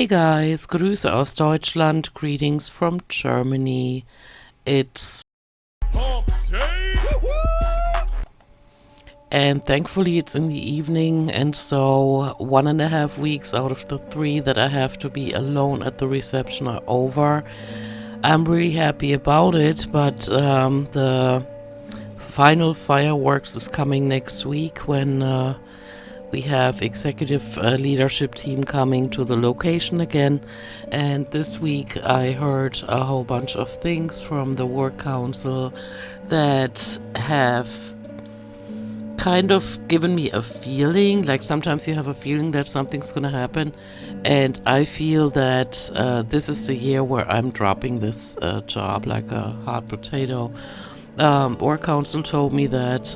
Hey guys, Grüße aus Deutschland, greetings from Germany. It's Hump Day! and thankfully it's in the evening, and so 1.5 weeks out of the 3 that I have to be alone at the reception are over. I'm really happy about it, but the final fireworks is coming next week when we have executive leadership team coming to the location again. And this week I heard a whole bunch of things from the work council that have kind of given me a feeling, like sometimes you have a feeling that something's going to happen, and I feel that this is the year where I'm dropping this job like a hot potato. Work council told me that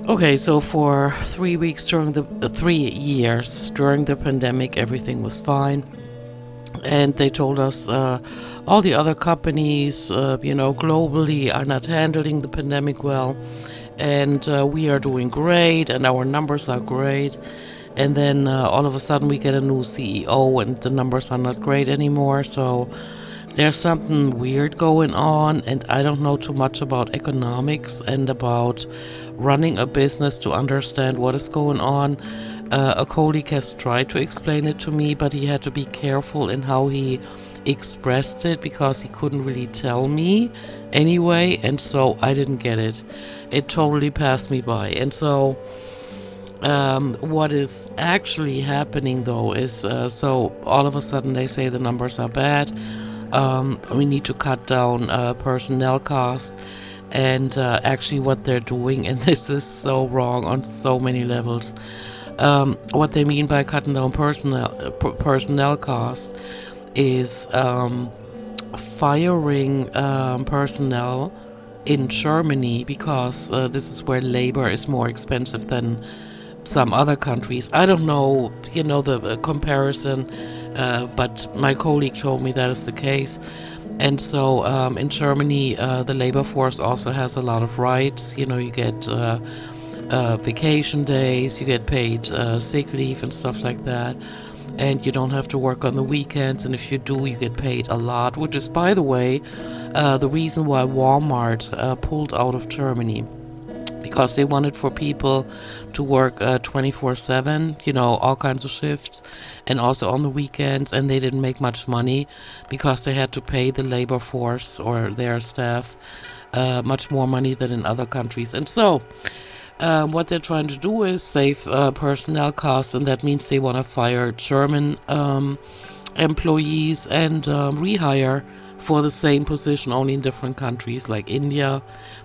okay, so for 3 weeks during the 3 years during the pandemic, everything was fine. And they told us all the other companies, globally are not handling the pandemic well. And we are doing great, and our numbers are great. And then all of a sudden, we get a new CEO, and the numbers are not great anymore. So there's something weird going on, and I don't know too much about economics and about running a business to understand what is going on. A colleague has tried to explain it to me, but he had to be careful in how he expressed it because he couldn't really tell me anyway, and so I didn't get it. It totally passed me by. And so what is actually happening though is so all of a sudden they say the numbers are bad. We need to cut down personnel costs. And actually, what they're doing, and this is so wrong on so many levels, what they mean by cutting down personnel costs is firing personnel in Germany because this is where labor is more expensive than some other countries. I don't know, the comparison, but my colleague told me that is the case. And so in Germany, the labor force also has a lot of rights. You get vacation days, you get paid sick leave and stuff like that. And you don't have to work on the weekends. And if you do, you get paid a lot, which is, by the way, the reason why Walmart pulled out of Germany. Because they wanted for people to work 24/7, all kinds of shifts, and also on the weekends, and they didn't make much money because they had to pay the labor force or their staff much more money than in other countries. And so what they're trying to do is save personnel costs, and that means they want to fire German employees and rehire for the same position only in different countries like India.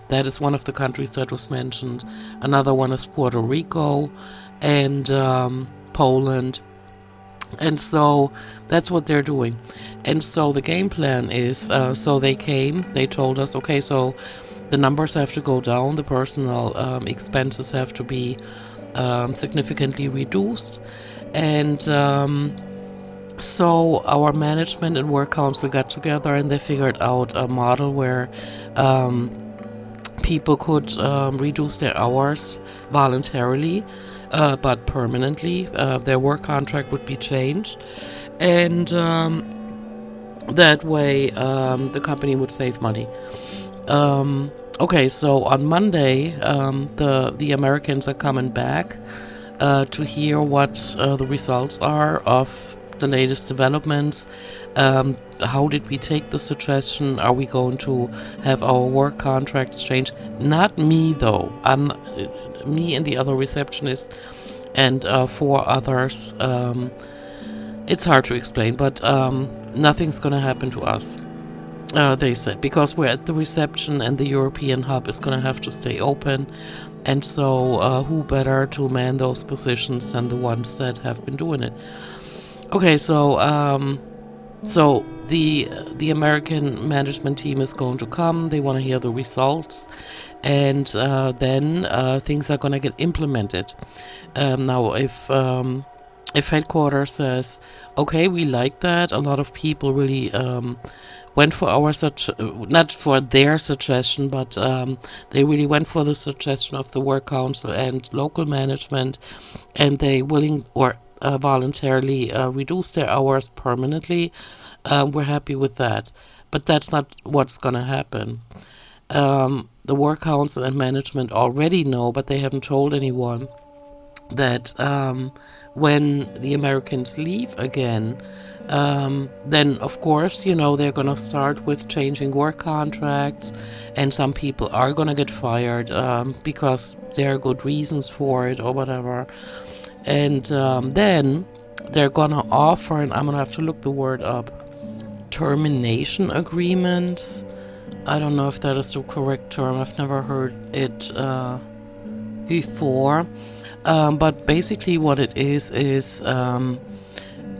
That is one of the countries that was mentioned. Another one is Puerto Rico and Poland. And so that's what they're doing. And so the game plan is, so they told us, okay, so the numbers have to go down, the personnel expenses have to be significantly reduced. And so our management and work council got together and they figured out a model where people could reduce their hours voluntarily, but permanently. Their work contract would be changed, and that way the company would save money. Okay, so on Monday, the Americans are coming back to hear what the results are of the latest developments. How did we take the suggestion? Are we going to have our work contracts changed? Not me, though. Me and the other receptionist and 4 others. It's hard to explain, but nothing's going to happen to us. They said, because we're at the reception and the European hub is going to have to stay open. And so who better to man those positions than the ones that have been doing it? Okay, so the American management team is going to come. They want to hear the results, and then things are going to get implemented. Now, if headquarters says, okay, we like that, a lot of people really went for not for their suggestion, but they really went for the suggestion of the work council and local management, and they willing, or voluntarily reduce their hours permanently, we're happy with that. But that's not what's going to happen. The work council and management already know, but they haven't told anyone that when the Americans leave again, then of course, they're going to start with changing work contracts, and some people are going to get fired because there are good reasons for it or whatever. And then they're going to offer, and I'm going to have to look the word up, termination agreements. I don't know if that is the correct term. I've never heard it before. But basically what it is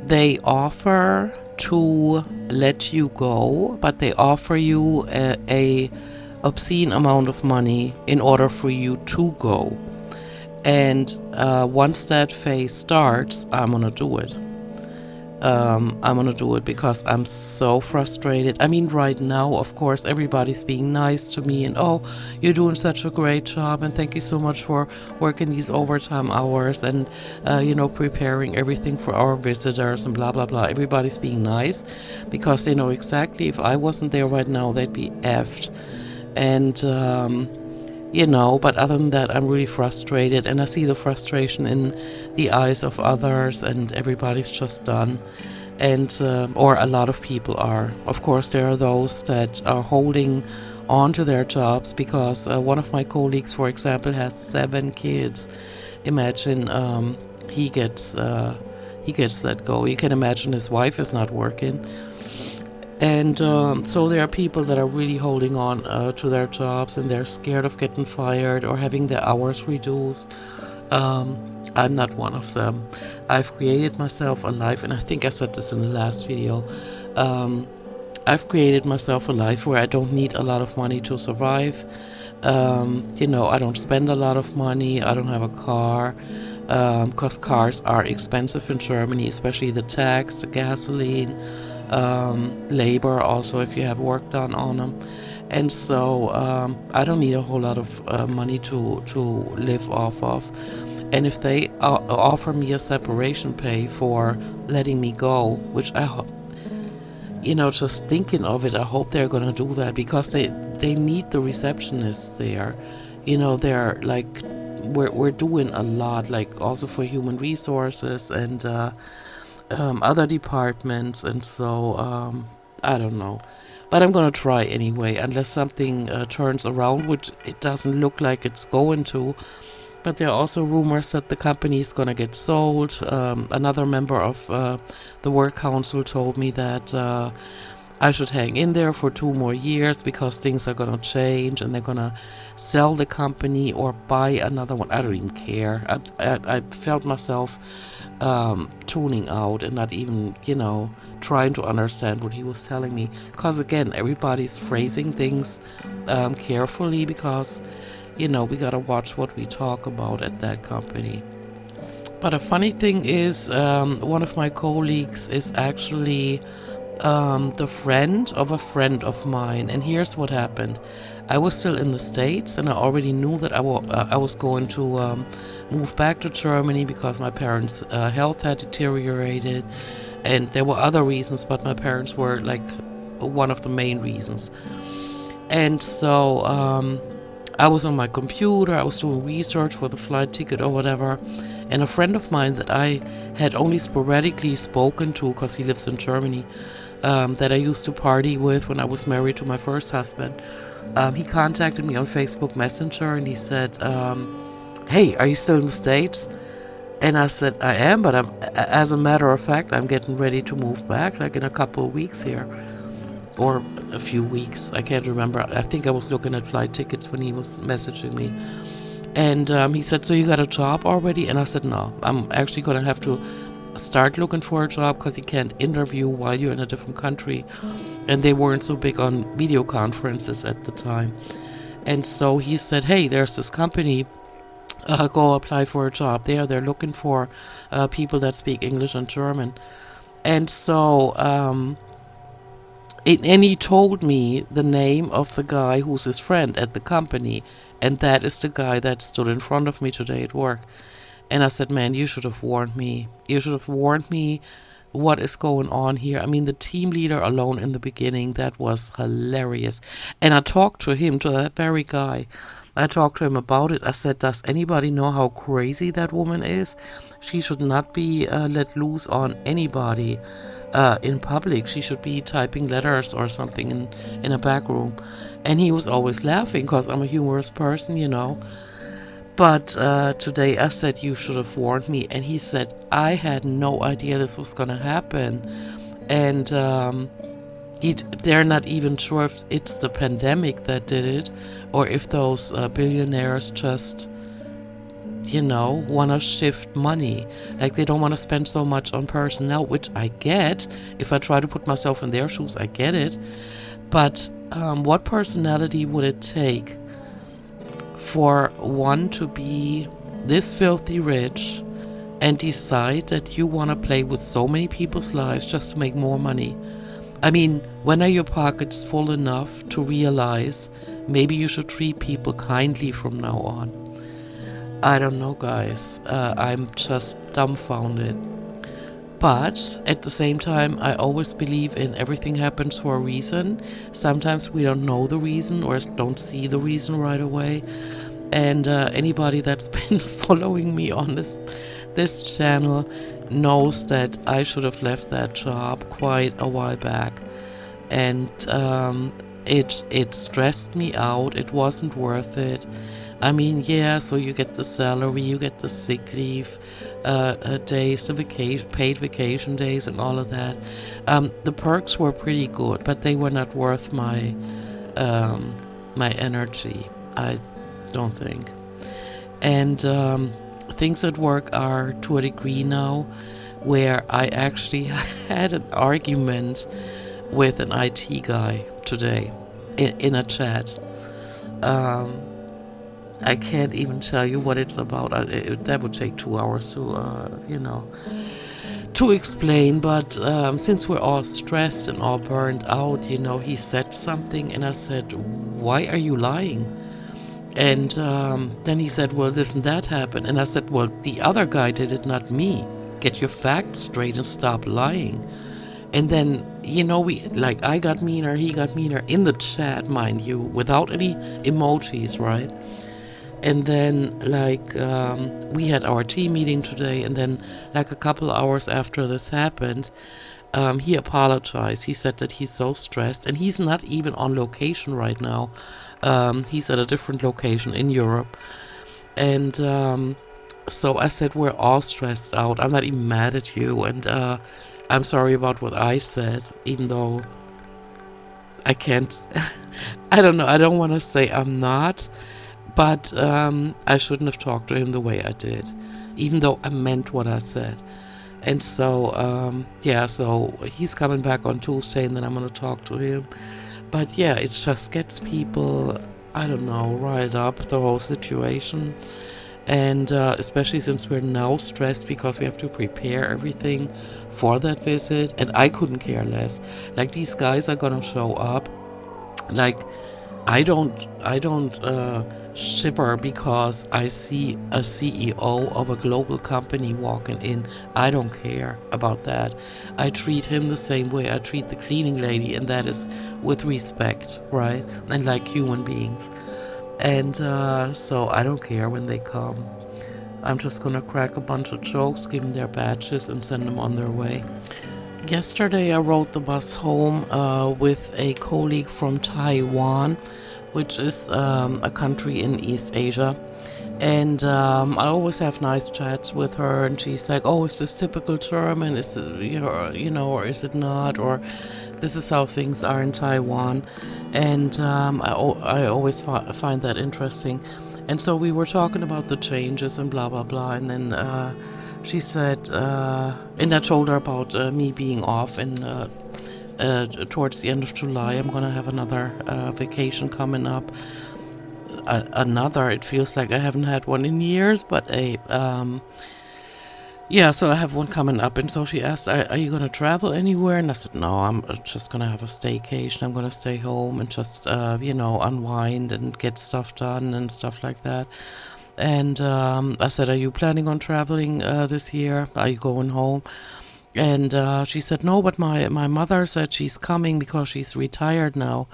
they offer to let you go, but they offer you a obscene amount of money in order for you to go. And once that phase starts, I'm gonna do it. I'm gonna do it because I'm so frustrated. I mean, right now, of course, everybody's being nice to me and, oh, you're doing such a great job and thank you so much for working these overtime hours and, preparing everything for our visitors and blah, blah, blah. Everybody's being nice because they know exactly if I wasn't there right now, they'd be effed. And, but other than that, I'm really frustrated, and I see the frustration in the eyes of others, and everybody's just done. And, or a lot of people are. Of course, there are those that are holding on to their jobs because one of my colleagues, for example, has 7 kids. Imagine he gets let go. You can imagine his wife is not working. And so there are people that are really holding on to their jobs, and they're scared of getting fired or having their hours reduced. I'm not one of them. I've created myself a life, and I think I said this in the last video. I've created myself a life where I don't need a lot of money to survive. I don't spend a lot of money. I don't have a car. Because cars are expensive in Germany, especially the tax, the gasoline, labor also if you have work done on them. And so I don't need a whole lot of money to live off of. And if they offer me a separation pay for letting me go, which I hope, just thinking of it, I hope they're going to do that because they need the receptionists there. They're like, we're doing a lot, like also for human resources and other departments, and so I don't know, but I'm gonna try anyway, unless something turns around, which it doesn't look like it's going to. But there are also rumors that the company is gonna get sold. Another member of the work council told me that I should hang in there for 2 more years because things are gonna change and they're gonna sell the company or buy another one. I don't even care. I felt myself tuning out and not even, trying to understand what he was telling me. Because again, everybody's phrasing things carefully because, we gotta watch what we talk about at that company. But a funny thing is, one of my colleagues is actually the friend of a friend of mine. And here's what happened. I was still in the States, and I already knew that I was going to move back to Germany because my parents' health had deteriorated, and there were other reasons, but my parents were like one of the main reasons. And so I was on my computer, I was doing research for the flight ticket or whatever, and a friend of mine that I had only sporadically spoken to because he lives in Germany, that I used to party with when I was married to my first husband, he contacted me on Facebook Messenger, and he said, hey, are you still in the States? And I said, I am, but as a matter of fact, I'm getting ready to move back, like in a couple of weeks here. Or a few weeks, I can't remember. I think I was looking at flight tickets when he was messaging me. And he said, so you got a job already? And I said, no, I'm actually going to have to start looking for a job because you can't interview while you're in a different country. And they weren't so big on video conferences at the time. And so he said, hey, there's this company, go apply for a job there. They're looking for people that speak English and German. And so, and he told me the name of the guy who's his friend at the company. And that is the guy that stood in front of me today at work. And I said, man, you should have warned me. You should have warned me what is going on here. I mean, the team leader alone in the beginning, that was hilarious. And I talked to him, to that very guy. I talked to him about it. I said, does anybody know how crazy that woman is? She should not be let loose on anybody in public. She should be typing letters or something in a back room. And he was always laughing because I'm a humorous person, you know. But today I said, you should have warned me. And he said, I had no idea this was going to happen. And they're not even sure if it's the pandemic that did it or if those billionaires just, you know, want to shift money. Like they don't want to spend so much on personnel, which I get. If I try to put myself in their shoes, I get it. But what personality would it take for one to be this filthy rich and decide that you want to play with so many people's lives just to make more money? I mean, when are your pockets full enough to realize maybe you should treat people kindly from now on? I don't know, guys. I'm just dumbfounded. But at the same time, I always believe in everything happens for a reason. Sometimes we don't know the reason or don't see the reason right away. And anybody that's been following me on this channel knows that I should have left that job quite a while back. And it stressed me out. It wasn't worth it. I mean, yeah, so you get the salary, you get the sick leave days, the paid vacation days and all of that. The perks were pretty good, but they were not worth my energy, I don't think. And things at work are to a degree now where I actually had an argument with an IT guy today in a chat. I can't even tell you what it's about. That would take 2 hours to, to explain. But since we're all stressed and all burned out, he said something, and I said, "Why are you lying?" And then he said, "Well, doesn't that happen?" And I said, "Well, the other guy did it, not me. Get your facts straight and stop lying." And then, I got meaner, he got meaner in the chat, mind you, without any emojis, right? And then, we had our team meeting today, and then, a couple hours after this happened, he apologized. He said that he's so stressed, and he's not even on location right now. He's at a different location in Europe. And so I said, we're all stressed out. I'm not even mad at you, and I'm sorry about what I said, even though I can't, I don't know, I don't want to say I'm not. But I shouldn't have talked to him the way I did, even though I meant what I said. And so, so he's coming back on Tuesday, and then I'm going to talk to him. But yeah, it just gets people, I don't know, riled up, the whole situation. And especially since we're now stressed because we have to prepare everything for that visit. And I couldn't care less. These guys are going to show up. I don't shiver because I see a CEO of a global company walking in. I don't care about that. I treat him the same way I treat the cleaning lady, and that is with respect, right? And like human beings. And so I don't care when they come. I'm just gonna crack a bunch of jokes, give them their badges, and send them on their way. Yesterday I rode the bus home with a colleague from Taiwan, which is a country in East Asia. And I always have nice chats with her, and she's like, "Oh, is this typical German? Is it, or is it not? Or this is how things are in Taiwan." And I always find that interesting. And so we were talking about the changes and blah, blah, blah. And then she said, and I told her about me being off and towards the end of July. I'm going to have another vacation coming up. It feels like I haven't had one in years, but so I have one coming up. And so she asked, are you going to travel anywhere? And I said, no, I'm just going to have a staycation. I'm going to stay home and just, unwind and get stuff done and stuff like that. And I said, "Are you planning on traveling this year? Are you going home?" And she said, "No, but my mother said she's coming because she's retired now."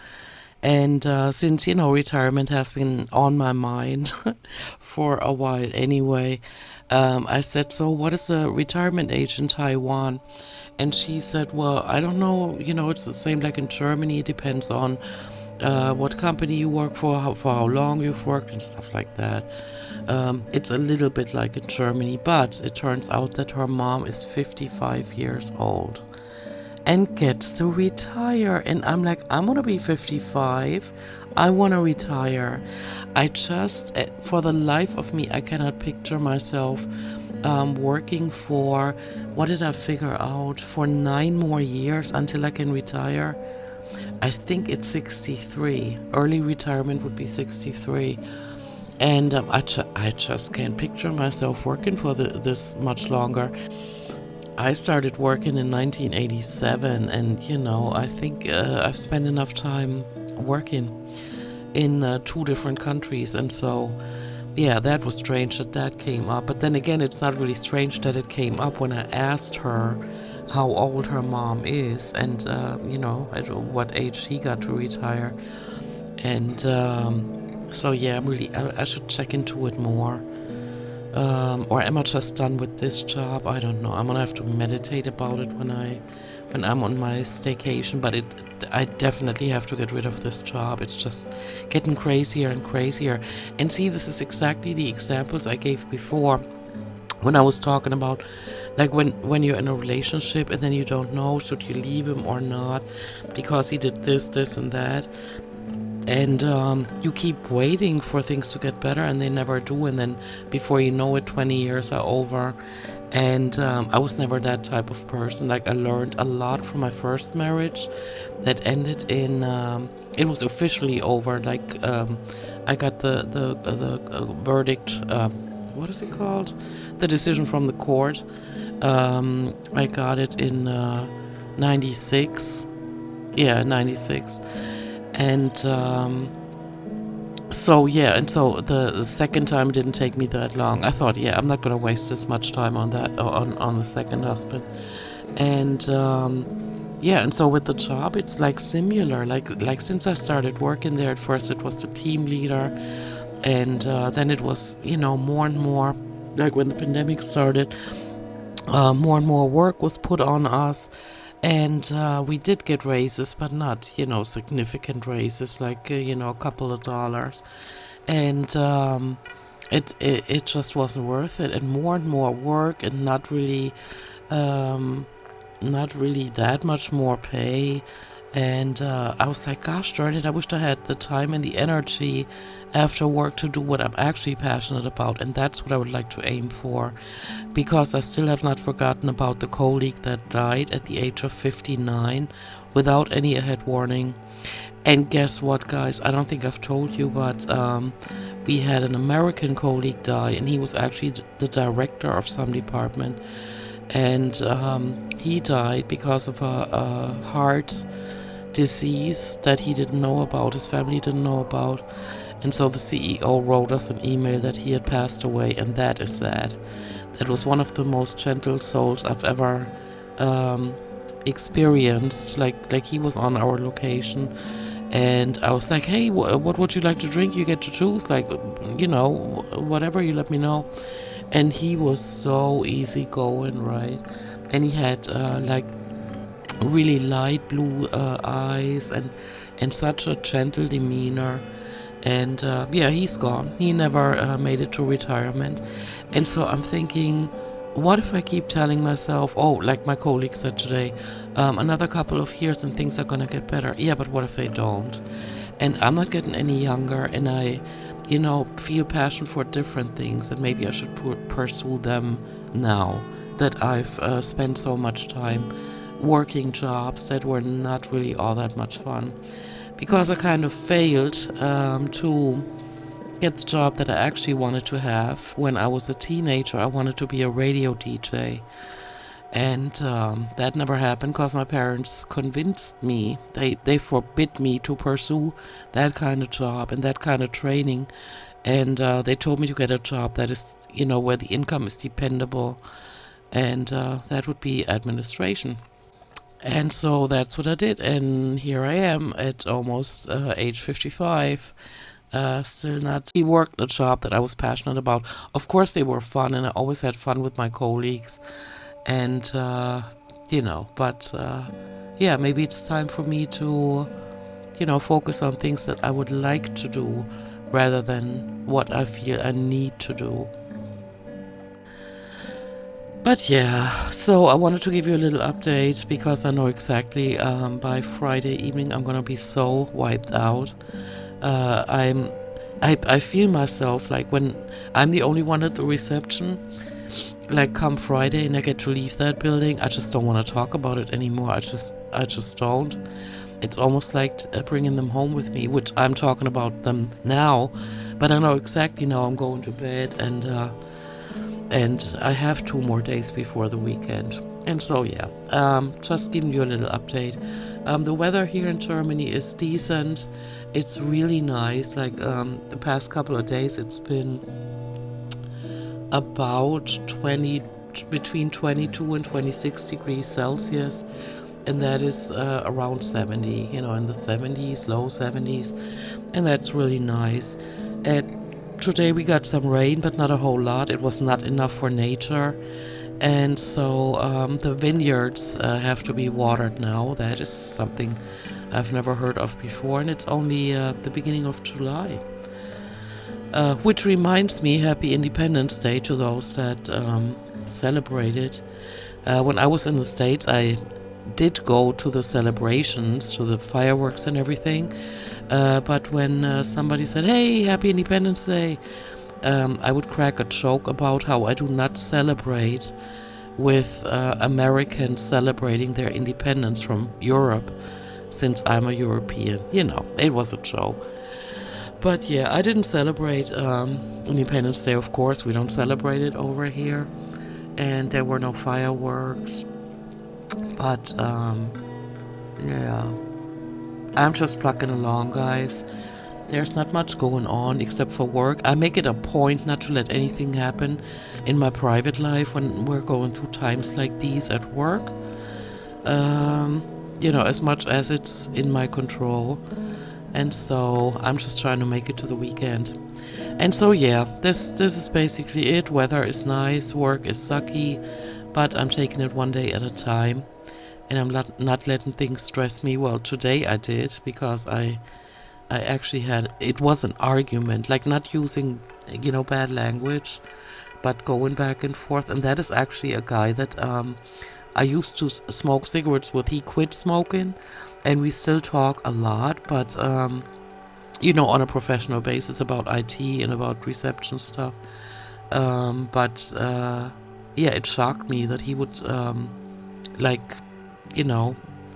And since, retirement has been on my mind for a while anyway, I said, "So what is the retirement age in Taiwan?" And she said, "Well, I don't know. It's the same like in Germany. It depends on what company you work for how long you've worked and stuff like that." It's a little bit like in Germany, but it turns out that her mom is 55 years old and gets to retire. And I'm like, I'm gonna be 55. I want to retire. I just, for the life of me, I cannot picture myself working for, what did I figure out, for 9 more years until I can retire. I think it's 63. Early retirement would be 63. And I just can't picture myself working for this much longer. I started working in 1987, and I think I've spent enough time working in 2 different countries, and so yeah, that was strange that came up. But then again, it's not really strange that it came up when I asked her how old her mom is, and at what age she got to retire. And so yeah, I should check into it more. Or am I just done with this job? I don't know. I'm gonna have to meditate about it when I'm on my staycation. But I definitely have to get rid of this job. It's just getting crazier and crazier. And see, this is exactly the examples I gave before when I was talking about, like, when you're in a relationship and then you don't know should you leave him or not because he did this and that. And you keep waiting for things to get better, and they never do. And then before you know it, 20 years are over. And I was never that type of person. Like, I learned a lot from my first marriage that ended in, it was officially over. Like, I got the verdict, what is it called? The decision from the court. I got it in 96. Yeah, 96. And so the second time didn't take me that long. I thought, yeah, I'm not gonna waste this much time on that, on the second husband. And and so with the job, it's like similar. Like since I started working there, at first it was the team leader, and then it was more and more. Like when the pandemic started, more and more work was put on us. And we did get raises, but not, significant raises, like, a couple of dollars. And it just wasn't worth it. And more work, and not really that much more pay. And I was like, gosh darn it, I wished I had the time and the energy after work to do what I'm actually passionate about. And that's what I would like to aim for, because I still have not forgotten about the colleague that died at the age of 59 without any ahead warning. And guess what, guys? I don't think I've told you, but we had an American colleague die, and he was actually the director of some department. And he died because of a heart disease that he didn't know about, his family didn't know about. And so the CEO wrote us an email that he had passed away, and that is sad. That was one of the most gentle souls I've ever experienced. Like he was on our location, and I was like, hey, what would you like to drink? You get to choose, like, whatever, you let me know. And he was so easygoing, right? And he had like really light blue eyes, and such a gentle demeanor. And he's gone. He never made it to retirement. And so I'm thinking, what if I keep telling myself, oh, like my colleague said today, another couple of years and things are gonna get better. Yeah, but what if they don't? And I'm not getting any younger, and I feel passion for different things, and maybe I should pursue them now that I've spent so much time working jobs that were not really all that much fun, because I kind of failed to get the job that I actually wanted to have. When I was a teenager, I wanted to be a radio DJ, and that never happened because my parents convinced me, they forbid me to pursue that kind of job and that kind of training. And they told me to get a job that is, where the income is dependable, and that would be administration. And so that's what I did, and here I am at almost age 55, still not. He worked a job that I was passionate about. Of course, they were fun, and I always had fun with my colleagues, and but yeah, maybe it's time for me to, focus on things that I would like to do rather than what I feel I need to do. But yeah, so I wanted to give you a little update because I know exactly by Friday evening I'm gonna be so wiped out. I feel myself like when I'm the only one at the reception, like come Friday and I get to leave that building, I just don't want to talk about it anymore. I just don't. It's almost like bringing them home with me, which I'm talking about them now, but I know exactly now I'm going to bed, and I have 2 more days before the weekend. And so yeah, just giving you a little update. The weather here in Germany is decent. It's really nice. Like the past couple of days, it's been about between 22 and 26 degrees Celsius, and that is around 70, in the 70s, low 70s, and that's really nice. Today we got some rain, but not a whole lot. It was not enough for nature, and so the vineyards have to be watered now. That is something I've never heard of before, and it's only the beginning of July. Which reminds me, Happy Independence Day to those that celebrate it. When I was in the States, I did go to the celebrations, to the fireworks and everything. But when somebody said, "Hey, Happy Independence Day," I would crack a joke about how I do not celebrate with Americans celebrating their independence from Europe, since I'm a European. It was a joke. But yeah, I didn't celebrate Independence Day, of course. We don't celebrate it over here. And there were no fireworks. But yeah, I'm just plugging along, guys. There's not much going on except for work. I make it a point not to let anything happen in my private life when we're going through times like these at work. As much as it's in my control. And so I'm just trying to make it to the weekend. And so yeah, this is basically it. Weather is nice, work is sucky, but I'm taking it one day at a time. And I'm not letting things stress me. Well, today I did, because I actually it was an argument, like not using, bad language, but going back and forth. And that is actually a guy that I used to smoke cigarettes with. He quit smoking, and we still talk a lot, but on a professional basis about IT and about reception stuff. But yeah, it shocked me that he would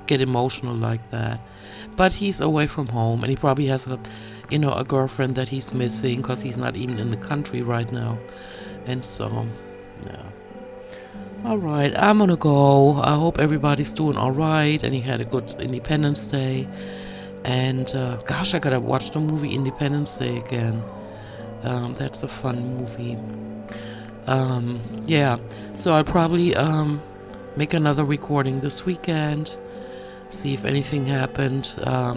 get emotional like that. But he's away from home, and he probably has a girlfriend that he's missing, because he's not even in the country right now. And so, yeah. All right, I'm gonna go. I hope everybody's doing all right, and you had a good Independence Day. And gosh, I gotta watch the movie Independence Day again. That's a fun movie. Yeah, so I'll probably make another recording this weekend. See if anything happened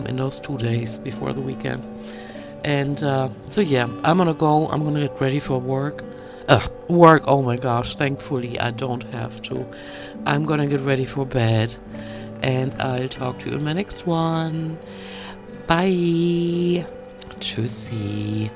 in those 2 days before the weekend. And so yeah, I'm gonna go. I'm gonna get ready for work. Work, oh my gosh, thankfully I don't have to. I'm gonna get ready for bed, and I'll talk to you in my next one. Bye. Tschüssi.